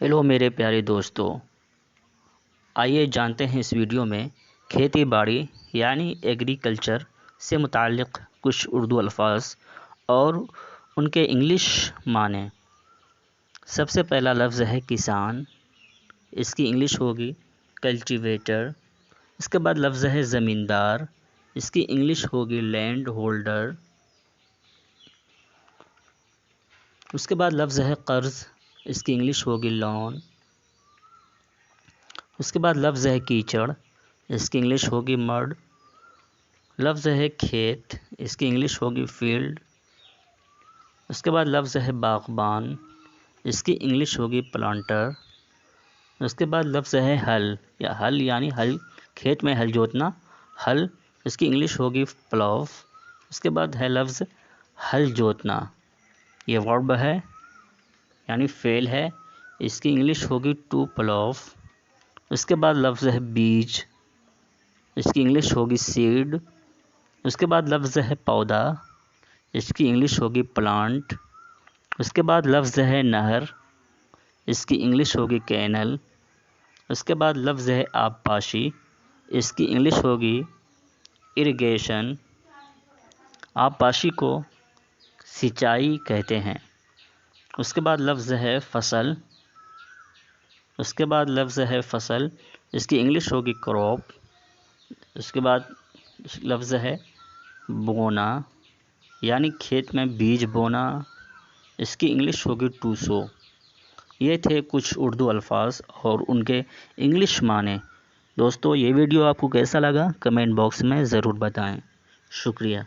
Hello میرے پیارے دوستو، آئیے جانتے ہیں اس ویڈیو میں کھیتی باڑی یعنی ایگریکلچر سے متعلق کچھ اردو الفاظ اور ان کے انگلش معنی۔ سب سے پہلا لفظ ہے کسان، اس کی انگلش ہوگی کلٹیویٹر۔ اس کے بعد لفظ ہے زمیندار، اس کی انگلش ہوگی لینڈ ہولڈر۔ اس کے بعد لفظ ہے قرض، اس کی انگلش ہوگی لون۔ اس کے بعد لفظ ہے کیچڑ، اس کی انگلش ہوگی مڈ۔ لفظ ہے کھیت، اس کی انگلش ہوگی فیلڈ۔ اس کے بعد لفظ ہے باغبان، اس کی انگلش ہوگی پلانٹر۔ اس کے بعد لفظ ہے ہل یعنی ہل، کھیت میں ہل جوتنا، ہل، اس کی انگلش ہوگی پلاو۔ اس کے بعد ہے لفظ ہل جوتنا، یہ ورب ہے یعنی فعل ہے، اس کی انگلش ہوگی ٹو پلاو۔ اس کے بعد لفظ ہے بیج، اس کی انگلش ہوگی سیڈ۔ اس کے بعد لفظ ہے پودا، اس کی انگلش ہوگی پلانٹ۔ اس کے بعد لفظ ہے نہر، اس کی انگلش ہوگی کینل۔ اس کے بعد لفظ ہے آبپاشی، اس کی انگلش ہوگی اریگیشن۔ آبپاشی کو سینچائی کہتے ہیں۔ اس کے بعد لفظ ہے فصل، اس کے بعد لفظ ہے فصل، اس کی انگلش ہوگی کراپ۔ اس کے بعد لفظ ہے بونا یعنی کھیت میں بیج بونا، اس کی انگلش ہوگی ٹو سو۔ یہ تھے کچھ اردو الفاظ اور ان کے انگلش معنی۔ دوستو، یہ ویڈیو آپ کو کیسا لگا کمنٹ باکس میں ضرور بتائیں۔ شکریہ۔